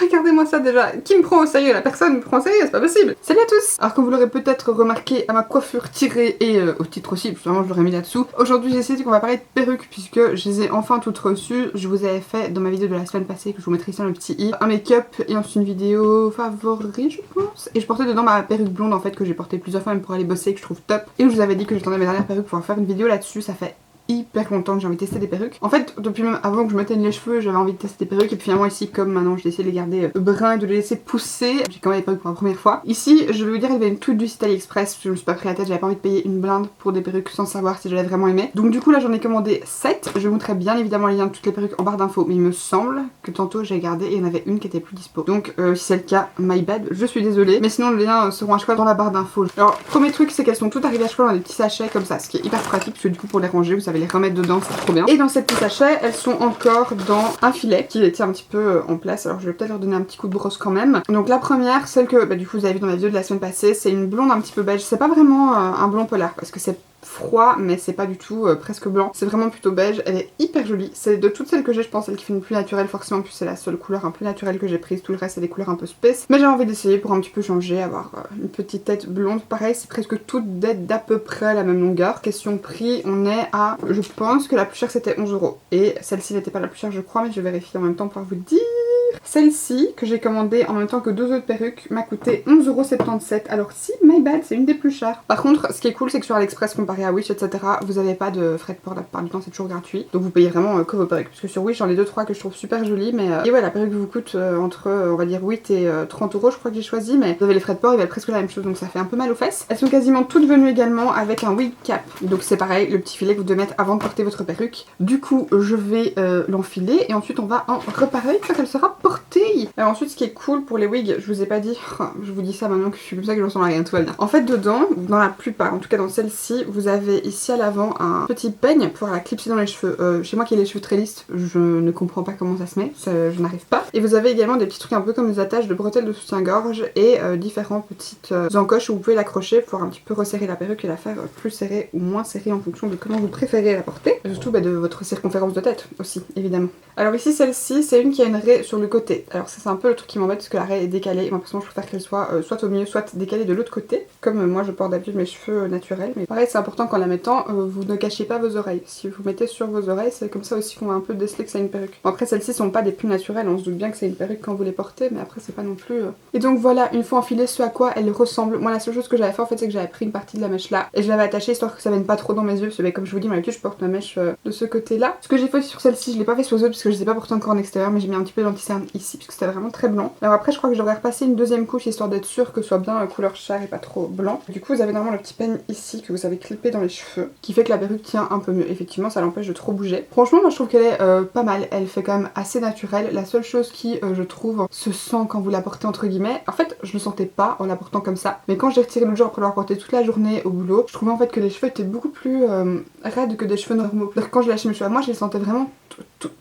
Regardez-moi ça déjà. Qui me prend au sérieux? La personne me prend au sérieux, c'est pas possible. Salut à tous. Alors comme vous l'aurez peut-être remarqué à ma coiffure tirée et au titre aussi, justement je l'aurais mis là-dessous. Aujourd'hui j'ai décidé qu'on va parler de perruques puisque je les ai enfin toutes reçues. Je vous avais fait dans ma vidéo de la semaine passée, que je vous mettrai ici dans le petit i, un make-up et ensuite une vidéo favori je pense. Et je portais dedans ma perruque blonde en fait que j'ai portée plusieurs fois même pour aller bosser, que je trouve top. Et où je vous avais dit que j'attendais mes dernières perruques pour faire une vidéo là-dessus. Ça fait hyper longtemps que j'ai envie de tester des perruques. En fait, depuis même avant que je me teigne les cheveux, j'avais envie de tester des perruques. Et puis finalement ici, comme maintenant j'ai décidé de les garder bruns et de les laisser pousser, j'ai quand même des perruques pour la première fois. Ici, je vais vous dire, il y avait une toute douce AliExpress. Je me suis pas pris la tête, j'avais pas envie de payer une blinde pour des perruques sans savoir si j'allais vraiment aimer. Donc du coup là j'en ai commandé 7. Je vous mettrai bien évidemment les liens de toutes les perruques en barre d'infos. Mais il me semble que tantôt j'ai gardé et il y en avait une qui était plus dispo. Donc si c'est le cas, my bad, je suis désolée. Mais sinon les liens seront à chaque fois dans la barre d'infos. Alors premier truc c'est qu'elles sont toutes arrivées à chaque fois dans des petits sachets comme ça. Ce qui est hyper pratique parce que du coup pour les ranger vous savez les remettre dedans. Trop bien. Et dans ces petits sachets, elles sont encore dans un filet qui les tient un petit peu en place. Alors je vais peut-être leur donner un petit coup de brosse quand même. Donc la première, celle que du coup vous avez vu dans la vidéo de la semaine passée, c'est une blonde un petit peu beige. C'est pas vraiment un blond polar parce que c'est froid mais c'est pas du tout presque blanc, c'est vraiment plutôt beige. Elle est hyper jolie, c'est de toutes celles que j'ai je pense celle qui fait une plus naturelle forcément, puis c'est la seule couleur un peu naturelle que j'ai prise, tout le reste c'est des couleurs un peu space, mais j'ai envie d'essayer pour un petit peu changer, avoir une petite tête blonde. Pareil c'est presque toutes d'à peu près la même longueur. Question prix, on est à, je pense que la plus chère c'était 11 € et celle-ci n'était pas la plus chère je crois, mais je vérifie en même temps pour vous dire. Celle-ci, que j'ai commandée en même temps que deux autres perruques, m'a coûté 11,77 €. Alors si, my bad, c'est une des plus chères. Par contre, ce qui est cool, c'est que sur AliExpress, comparé à Wish, etc., vous avez pas de frais de port la plupart du temps, c'est toujours gratuit. Donc vous payez vraiment que vos perruques. Parce que sur Wish, j'en ai 2-3 que je trouve super jolies, mais... Et ouais, la perruque vous coûte entre, on va dire, 8 et 30 € je crois que j'ai choisi, mais vous avez les frais de port, ils valent presque la même chose, donc ça fait un peu mal aux fesses. Elles sont quasiment toutes venues également avec un wig cap. Donc c'est pareil, le petit filet que vous devez mettre avant de porter votre perruque. Du coup, je vais l'enfiler et ensuite on va en reparer une fois qu'elle sera portée. Alors ensuite ce qui est cool pour les wigs, je vous ai pas dit, je vous dis ça maintenant que je suis comme ça que je ressemble à rien, tout va bien. En fait dedans, dans la plupart, en tout cas dans celle-ci, vous avez ici à l'avant un petit peigne pour la clipser dans les cheveux. Chez moi qui ai les cheveux très lisses, je ne comprends pas comment ça se met, je n'arrive pas. Et vous avez également des petits trucs un peu comme des attaches de bretelles de soutien-gorge et différentes petites encoches où vous pouvez l'accrocher pour un petit peu resserrer la perruque et la faire plus serrée ou moins serrée en fonction de comment vous préférez la porter. Et surtout de votre circonférence de tête aussi, évidemment. Alors ici celle-ci, c'est une qui a une raie sur le côté. Alors ça c'est un peu le truc qui m'embête parce que la raie est décalée. Et moi personnellement je préfère qu'elle soit soit au milieu, soit décalée de l'autre côté. Comme moi je porte d'habitude mes cheveux naturels. Mais pareil c'est important qu'en la mettant, vous ne cachez pas vos oreilles. Si vous mettez sur vos oreilles, c'est comme ça aussi qu'on va un peu déceler que c'est une perruque. Bon, après celles-ci sont pas des plus naturelles, on se doute bien que c'est une perruque quand vous les portez, mais après c'est pas non plus... Et donc voilà, une fois enfilée, ce à quoi elle ressemble. Moi la seule chose que j'avais fait en fait c'est que j'avais pris une partie de la mèche là et je l'avais attachée histoire que ça vienne pas trop dans mes yeux. Parce que comme je vous dis, moi d'habitude je porte ma mèche de ce côté là. Ce que j'ai fait aussi sur celle-ci, je l'ai pas fait sur les autres parce que je les ai pas portées encore en extérieur, mais j'ai mis un petit peu d'anti-cerne ici parce que c'était vraiment très blanc. Alors après je crois que je devrais repasser une deuxième couche histoire d'être sûre que ce soit bien couleur chair et pas trop blanc. Du coup vous avez normalement le petit peigne ici que vous avez clippé dans les cheveux qui fait que la perruque tient un peu mieux. Effectivement ça l'empêche de trop bouger. Franchement moi je trouve qu'elle est pas mal, elle fait quand même assez naturelle. La seule chose qui je trouve se sent quand vous la portez entre guillemets, en fait je le sentais pas en la portant comme ça, mais quand j'ai retiré l'autre jour après l'avoir porté toute la journée au boulot, je trouvais en fait que les cheveux étaient beaucoup plus raides que des cheveux normaux. Quand je lâchais mes cheveux à moi je les sentais vraiment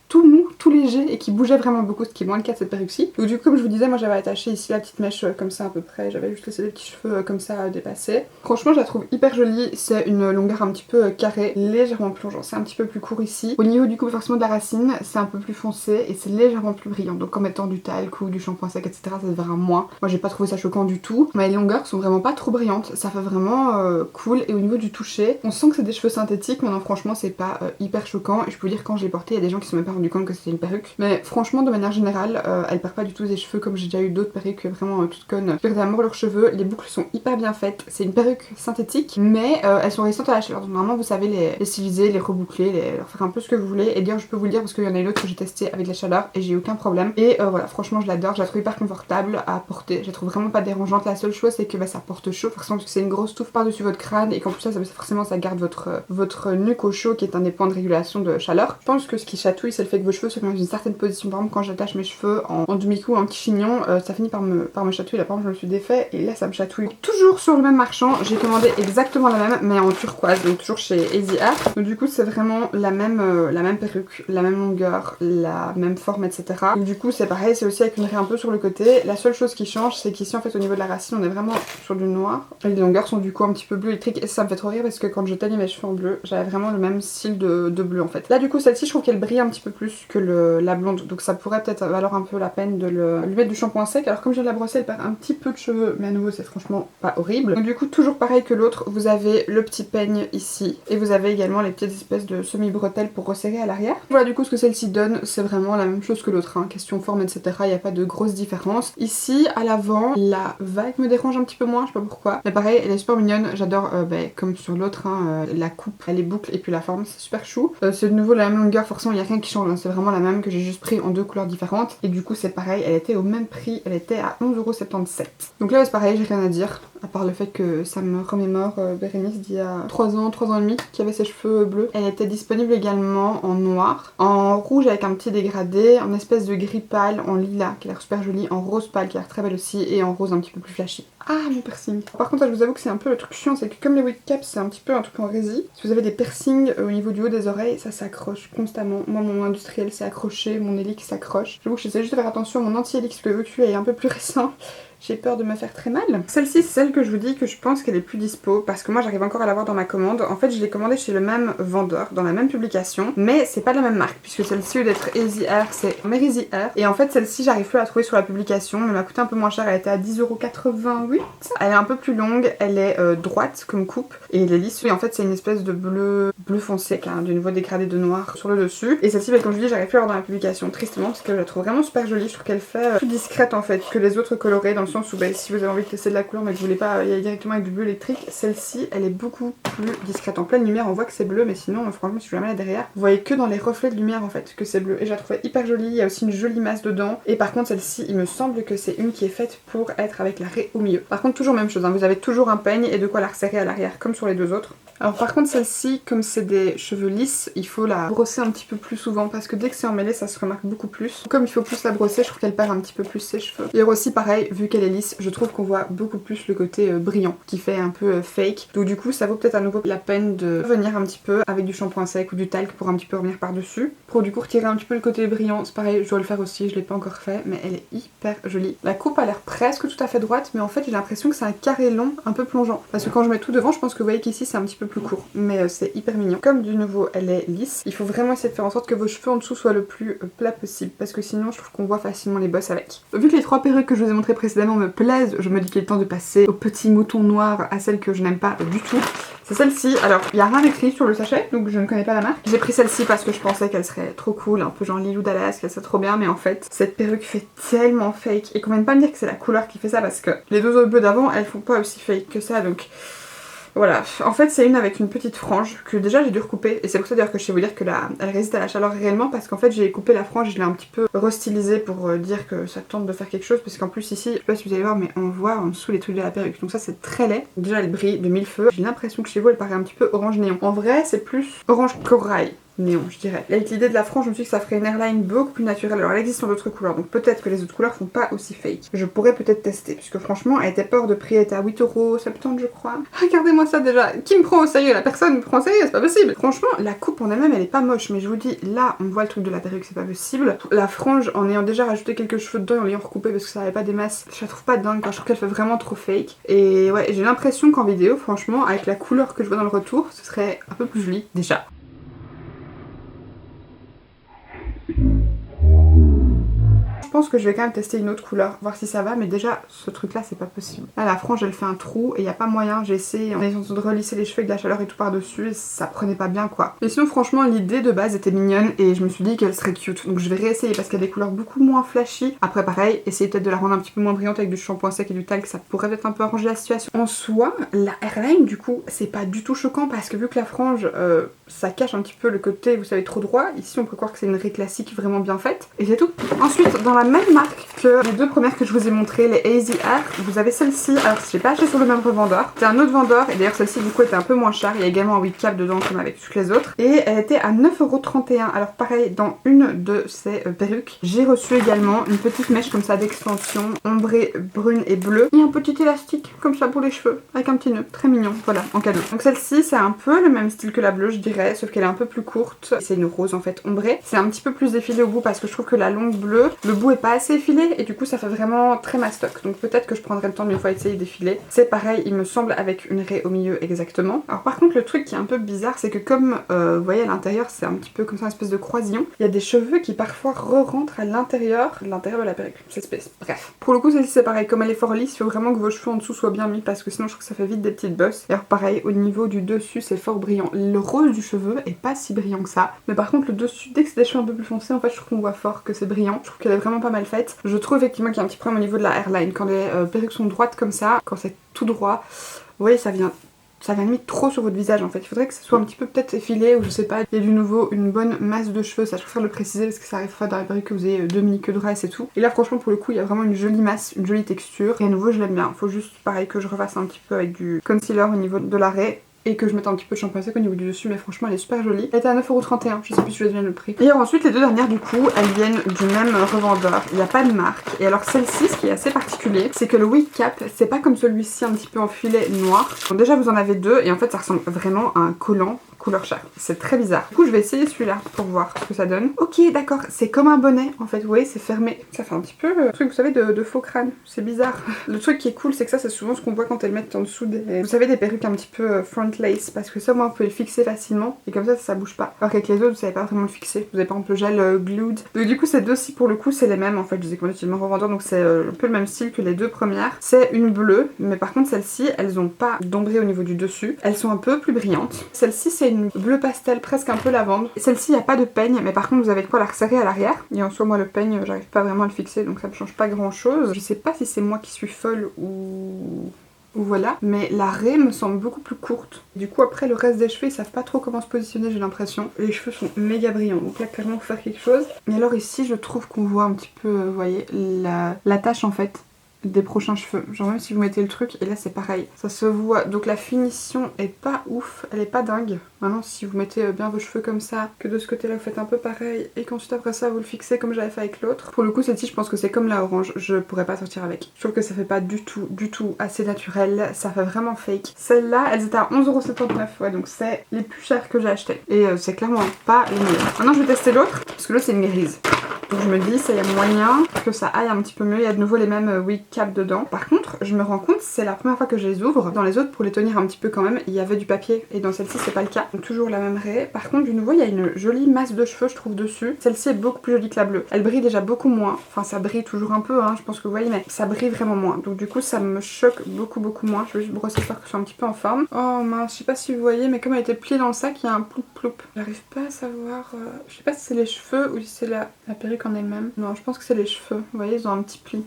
tout mou, tout léger et qui bougeait vraiment beaucoup, ce qui est moins le cas de cette perruque-ci. Donc du coup comme je vous disais, moi j'avais attaché ici la petite mèche comme ça à peu près, j'avais juste laissé des petits cheveux comme ça à dépasser. Franchement je la trouve hyper jolie, c'est une longueur un petit peu carrée, légèrement plongeant, c'est un petit peu plus court ici. Au niveau du coup forcément de la racine, c'est un peu plus foncé et c'est légèrement plus brillant, donc en mettant du talc ou du shampoing sec etc ça se verra moins. Moi j'ai pas trouvé ça choquant du tout, mais les longueurs sont vraiment pas trop brillantes, ça fait vraiment cool. Et au niveau du toucher, on sent que c'est des cheveux synthétiques, mais non franchement c'est pas hyper choquant. Et je peux vous dire quand je l'ai porté, il y a des gens qui se sont même pas rendu compte que c'était une perruque. Mais franchement de manière générale, elle perd pas du tout des cheveux comme j'ai déjà eu d'autres perruques vraiment toutes connes qui perdaient à mort leurs cheveux. Les boucles sont hyper bien faites, c'est une perruque synthétique, mais elles sont résistantes à la chaleur. Donc normalement vous savez les styliser, les reboucler, leur faire un peu ce que vous voulez. Et d'ailleurs je peux vous le dire parce qu'il y en a une autre que j'ai testé avec la chaleur et j'ai eu aucun problème. Et voilà, franchement je l'adore, je la trouve hyper confortable à porter, je la trouve vraiment pas dérangeante. La seule chose c'est que ça porte chaud, forcément parce que c'est une grosse touffe par-dessus votre crâne et qu'en plus forcément ça garde votre nuque au chaud qui est un des points de régulation de chaleur. Je pense que ce qui chatouille c'est le fait que vos cheveux soient dans une certaine position. Par exemple quand j'attache mes cheveux en demi-cou, en petit chignon, ça finit par me chatouiller. Là par exemple je me suis défait et là ça me chatouille. Toujours sur le même marchand, j'ai commandé exactement la même mais en turquoise, donc toujours chez Easy Art. Donc du coup c'est vraiment la même perruque, la même longueur, la même forme etc. Donc du coup c'est pareil, c'est aussi avec une raie un peu sur le côté. La seule chose qui change c'est qu'ici en fait au niveau de la racine on est vraiment sur du noir. Et les longueurs sont du coup un petit peu bleu électrique et ça me fait trop rire parce que quand je teignais mes cheveux en bleu j'avais vraiment le même style de bleu en fait. Là du coup celle-ci je trouve qu'elle brille un petit peu plus que la blonde, donc ça pourrait peut-être valoir un peu la peine de lui mettre du shampoing sec. Alors comme je viens de la brosser, elle perd un petit peu de cheveux, mais à nouveau c'est franchement pas horrible. Donc du coup toujours pareil que l'autre, vous avez le petit peigne ici et vous avez également les petites espèces de semi-bretelles pour resserrer à l'arrière. Voilà du coup ce que celle-ci donne, c'est vraiment la même chose que l'autre, hein. Question forme etc, il n'y a pas de grosse différence. Ici à l'avant, la vague me dérange un petit peu moins, je sais pas pourquoi, mais pareil elle est super mignonne, j'adore comme sur l'autre, hein, la coupe, les boucles et puis la forme, c'est super chou. C'est de nouveau la même longueur, forcément il n'y a rien qui change, hein. C'est vraiment la même que j'ai juste pris en deux couleurs différentes et du coup c'est pareil, elle était au même prix, elle était à 11,77 €. Donc là c'est pareil, j'ai rien à dire, à part le fait que ça me remémore Bérénice d'il y a 3 ans et demi, qui avait ses cheveux bleus. Elle était disponible également en noir, en rouge avec un petit dégradé, en espèce de gris pâle, en lilas qui a l'air super joli, en rose pâle qui a l'air très belle aussi et en rose un petit peu plus flashy. Ah mon piercing. Par contre là, je vous avoue que c'est un peu le truc chiant, c'est que comme les wig caps c'est un petit peu un truc en résine, si vous avez des piercings au niveau du haut des oreilles, ça s'accroche constamment. Moi mon industriel s'est accroché, mon hélix s'accroche. J'avoue que j'essaie juste de faire attention, mon anti-hélix le vécu est un peu plus récent. J'ai peur de me faire très mal. Celle-ci, c'est celle que je vous dis que je pense qu'elle est plus dispo parce que moi j'arrive encore à l'avoir dans ma commande. En fait, je l'ai commandée chez le même vendeur, dans la même publication, mais c'est pas la même marque puisque celle-ci, au lieu d'être Easy Hair, c'est Merry Hair. Et en fait, celle-ci, j'arrive plus à la trouver sur la publication, elle m'a coûté un peu moins cher, elle était à 10,88 €. Elle est un peu plus longue, elle est droite comme coupe et elle est lisse. Et en fait, c'est une espèce de bleu foncé, hein, de nouveau dégradé de noir sur le dessus. Et celle-ci, comme je vous dis, j'arrive plus à l'avoir dans la publication, tristement, parce que je la trouve vraiment super jolie. Je trouve qu'elle fait plus discrète en fait que les autres colorées, dans le sens où si vous avez envie de tester de la couleur mais que vous voulez pas y aller directement avec du bleu électrique, celle-ci elle est beaucoup plus discrète. En pleine lumière on voit que c'est bleu, mais sinon franchement si je la mets là derrière, vous voyez que dans les reflets de lumière en fait que c'est bleu, et je la trouvais hyper jolie. Il y a aussi une jolie masse dedans, et par contre celle-ci il me semble que c'est une qui est faite pour être avec la raie au milieu. Par contre toujours même chose, hein, vous avez toujours un peigne et de quoi la resserrer à l'arrière comme sur les deux autres. Alors par contre celle-ci, comme c'est des cheveux lisses, il faut la brosser un petit peu plus souvent parce que dès que c'est emmêlé ça se remarque beaucoup plus. Comme il faut plus la brosser, je trouve qu'elle perd un petit peu plus ses cheveux. Et aussi pareil, vu qu'elle est lisse, je trouve qu'on voit beaucoup plus le côté brillant qui fait un peu fake. Donc du coup ça vaut peut-être à nouveau la peine de venir un petit peu avec du shampoing sec ou du talc pour un petit peu revenir par dessus. Pour du coup retirer un petit peu le côté brillant, c'est pareil, je dois le faire aussi, je l'ai pas encore fait, mais elle est hyper jolie. La coupe a l'air presque tout à fait droite, mais en fait j'ai l'impression que c'est un carré long un peu plongeant. Parce que quand je mets tout devant, je pense que vous voyez qu'ici c'est un petit peu plus court, mais c'est hyper mignon. Comme du nouveau elle est lisse, il faut vraiment essayer de faire en sorte que vos cheveux en dessous soient le plus plat possible, parce que sinon je trouve qu'on voit facilement les bosses avec. Vu que les 3 perruques que je vous ai montrées précédemment me plaisent, je me dis qu'il est temps de passer au petit mouton noir, à celle que je n'aime pas du tout. C'est celle-ci. Alors il n'y a rien écrit sur le sachet, donc je ne connais pas la marque. J'ai pris celle-ci parce que je pensais qu'elle serait trop cool, un peu genre Lilou Dallas, qu'elle serait trop bien, mais en fait cette perruque fait tellement fake, et qu'on vienne pas me dire que c'est la couleur qui fait ça, parce que les deux autres bleus d'avant elles font pas aussi fake que ça, donc voilà. En fait c'est une avec une petite frange que déjà j'ai dû recouper, et c'est pour ça d'ailleurs que je sais vous dire que elle résiste à la chaleur réellement, parce qu'en fait j'ai coupé la frange et je l'ai un petit peu restylisée pour dire que ça tente de faire quelque chose, parce qu'en plus ici, je sais pas si vous allez voir, mais on voit en dessous les trucs de la perruque, donc ça c'est très laid. Déjà elle brille de mille feux, j'ai l'impression que chez vous elle paraît un petit peu orange néon. En vrai c'est plus orange corail néon je dirais. Et avec l'idée de la frange, je me suis dit que ça ferait une airline beaucoup plus naturelle. Alors elle existe en d'autres couleurs, donc peut-être que les autres couleurs font pas aussi fake. Je pourrais peut-être tester, puisque franchement elle était pas hors de prix, elle était à 8,70 € je crois. Regardez-moi ça déjà, qui me prend au sérieux? La personne me prend au sérieux, c'est pas possible. Franchement la coupe en elle-même elle est pas moche, mais je vous dis là on voit le truc de la perruque, c'est pas possible. La frange, en ayant déjà rajouté quelques cheveux dedans et en l'ayant recoupé parce que ça avait pas des masses, je la trouve pas dingue, je trouve qu'elle fait vraiment trop fake. Et ouais, j'ai l'impression qu'en vidéo franchement avec la couleur que je vois dans le retour, ce serait un peu plus joli déjà. Je pense que je vais quand même tester une autre couleur, voir si ça va, mais déjà ce truc là c'est pas possible. Là la frange elle fait un trou et y a pas moyen, j'ai essayé en essayant de relisser les cheveux avec de la chaleur et tout par dessus et ça prenait pas bien quoi. Mais sinon franchement l'idée de base était mignonne et je me suis dit qu'elle serait cute, donc je vais réessayer parce qu'il y a des couleurs beaucoup moins flashy. Après pareil, essayer peut-être de la rendre un petit peu moins brillante avec du shampoing sec et du talc, ça pourrait peut-être un peu arranger la situation. En soi, la hairline du coup c'est pas du tout choquant parce que vu que la frange ça cache un petit peu le côté vous savez trop droit, ici on peut croire que c'est une raie classique vraiment bien faite et c'est tout. Ensuite dans la même marque que les deux premières que je vous ai montrées, les Easy Hair, vous avez celle-ci. Alors j'ai pas acheté sur le même revendeur, c'était un autre vendeur et d'ailleurs celle-ci du coup était un peu moins chère, il y a également un wig cap dedans comme avec toutes les autres et elle était à 9,31 €. Alors pareil, dans une de ces perruques j'ai reçu également une petite mèche comme ça d'extension ombrée brune et bleue et un petit élastique comme ça pour les cheveux avec un petit nœud, très mignon, voilà, en cadeau. Donc celle-ci c'est un peu le même style que la bleue je dirais, sauf qu'elle est un peu plus courte, c'est une rose en fait ombrée, c'est un petit peu plus effilé au bout parce que je trouve que la longue bleue, le bout est pas assez effilé défilé et du coup ça fait vraiment très mastoc. Donc peut-être que je prendrai le temps d'une fois essayer de défiler. C'est pareil, il me semble, avec une raie au milieu exactement. Alors par contre le truc qui est un peu bizarre, c'est que comme vous voyez à l'intérieur c'est un petit peu comme ça une espèce de croisillon, il y a des cheveux qui parfois re-rentrent à l'intérieur de la perruque, cette espèce. Bref. Pour le coup celle-ci c'est pareil, comme elle est fort lisse, il faut vraiment que vos cheveux en dessous soient bien mis parce que sinon je trouve que ça fait vite des petites bosses. Et alors pareil, au niveau du dessus c'est fort brillant. Le rose du cheveu est pas si brillant que ça, mais par contre le dessus, dès que c'est des cheveux un peu plus foncés, en fait je trouve qu'on voit fort que c'est brillant. Je trouve qu'elle est vraiment pas mal faite. Je trouve effectivement qu'il y a un petit problème au niveau de la hairline. Quand les perruques sont droites comme ça, quand c'est tout droit, vous voyez ça vient limite trop sur votre visage en fait. Il faudrait que ça soit un petit peu peut-être effilé ou je sais pas. Il y a du nouveau une bonne masse de cheveux, ça je préfère le préciser parce que ça arrive pas dans les perruques que vous avez 2 mini queues de race et tout. Et là franchement pour le coup il y a vraiment une jolie masse, une jolie texture. Et à nouveau je l'aime bien. Faut juste pareil que je refasse un petit peu avec du concealer au niveau de la raie. Et que je mette un petit peu de shampoing sec au niveau du dessus, mais franchement elle est super jolie. Elle était à 9,31€, je sais plus si je vais donner le prix. Et ensuite les deux dernières du coup, elles viennent du même revendeur, il n'y a pas de marque. Et alors celle-ci, ce qui est assez particulier, c'est que le wig cap, c'est pas comme celui-ci un petit peu en filet noir. Bon, déjà vous en avez deux et en fait ça ressemble vraiment à un collant couleur chair. C'est très bizarre. Du coup je vais essayer celui-là pour voir ce que ça donne. Ok d'accord, c'est comme un bonnet en fait, vous voyez c'est fermé. Ça fait un petit peu le truc vous savez de faux crâne, c'est bizarre. Le truc qui est cool c'est que ça c'est souvent ce qu'on voit quand elles mettent en dessous des... Vous savez des perruques un petit peu front lace, parce que ça moi vous pouvez le fixer facilement et comme ça bouge pas. Alors qu'avec les autres vous savez pas vraiment le fixer. Vous avez par exemple le gel glued. Donc du coup ces deux-ci pour le coup c'est les mêmes en fait, je les ai commandées chez le même revendeur donc c'est un peu le même style que les deux premières. C'est une bleue mais par contre celles-ci elles ont pas d'ombré au niveau du dessus. Elles sont un peu plus brillantes. Celle-ci c'est une bleu pastel presque un peu lavande. Ci il n'y a pas de peigne mais par contre vous avez de quoi la resserrer à l'arrière. Et en soi moi le peigne j'arrive pas vraiment à le fixer donc ça me change pas grand chose. Je sais pas si c'est moi qui suis folle ou voilà, mais la raie me semble beaucoup plus courte. Du coup après le reste des cheveux ils savent pas trop comment se positionner j'ai l'impression. Les cheveux sont méga brillants donc là clairement faut faire quelque chose. Et alors ici je trouve qu'on voit un petit peu, vous voyez, la tache en fait des prochains cheveux, genre même si vous mettez le truc et là c'est pareil, ça se voit. Donc la finition est pas ouf, elle est pas dingue. Maintenant si vous mettez bien vos cheveux comme ça, que de ce côté là vous faites un peu pareil et qu'ensuite après ça vous le fixez comme j'avais fait avec l'autre. Pour le coup celle-ci je pense que c'est comme la orange, je pourrais pas sortir avec. Je trouve que ça fait pas du tout assez naturel, ça fait vraiment fake. Celles-là elles étaient à 11,79€, ouais donc c'est les plus chères que j'ai achetées. Et c'est clairement pas les meilleures. Maintenant je vais tester l'autre, parce que l'autre c'est une grise. Donc je me dis, ça y a moyen que ça aille un petit peu mieux. Il y a de nouveau les mêmes wig cap dedans. Par contre, je me rends compte, c'est la première fois que je les ouvre. Dans les autres, pour les tenir un petit peu quand même, il y avait du papier. Et dans celle-ci, c'est pas le cas. Donc toujours la même raie. Par contre, du nouveau, il y a une jolie masse de cheveux, je trouve, dessus. Celle-ci est beaucoup plus jolie que la bleue. Elle brille déjà beaucoup moins. Enfin, ça brille toujours un peu, hein, je pense que vous voyez, mais ça brille vraiment moins. Donc du coup, ça me choque beaucoup moins. Je vais juste brosser pour que ce soit un petit peu en forme. Oh mince, je sais pas si vous voyez, mais comme elle était pliée dans le sac, il y a un ploup ploup. J'arrive pas à savoir... Je sais pas si c'est les cheveux ou si c'est la perruque en elle-même. Non, je pense que c'est les cheveux. Vous voyez, ils ont un petit pli.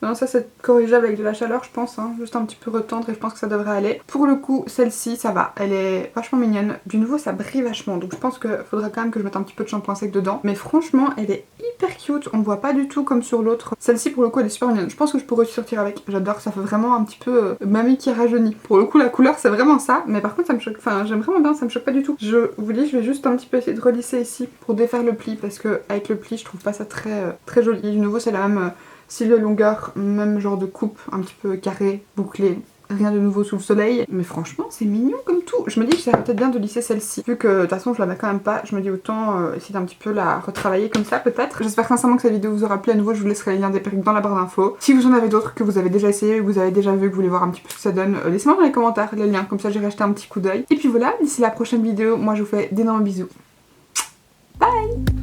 Non, ça c'est corrigeable avec de la chaleur, je pense, hein. Juste un petit peu retendre et je pense que ça devrait aller. Pour le coup, celle-ci, ça va. Elle est vachement mignonne. Du nouveau, ça brille vachement. Donc je pense qu'il faudrait quand même que je mette un petit peu de shampoing sec dedans. Mais franchement, elle est hyper cute. On voit pas du tout comme sur l'autre. Celle-ci, pour le coup, elle est super mignonne. Je pense que je pourrais sortir avec. J'adore, ça fait vraiment un petit peu mamie qui rajeunit. Pour le coup, la couleur, c'est vraiment ça. Mais par contre, ça me choque. Enfin, j'aime vraiment bien, ça me choque pas du tout. Je vous dis, je vais juste un petit peu essayer de relisser ici pour défaire le pli. Parce que avec le pli, je trouve pas ça très joli. Du nouveau, c'est la même... style de longueur, même genre de coupe, un petit peu carré, bouclé, rien de nouveau sous le soleil. Mais franchement, c'est mignon comme tout. Je me dis que ça serait peut-être bien de lisser celle-ci. Vu que de toute façon, je la mets quand même pas, je me dis autant essayer d'un petit peu la retravailler comme ça peut-être. J'espère sincèrement que cette vidéo vous aura plu. À nouveau, je vous laisserai les liens des perruques dans la barre d'infos. Si vous en avez d'autres que vous avez déjà essayé, ou que vous avez déjà vu, que vous voulez voir un petit peu ce que ça donne, laissez-moi dans les commentaires les liens, comme ça j'irai jeter un petit coup d'œil. Et puis voilà, d'ici la prochaine vidéo, moi je vous fais d'énormes bisous. Bye!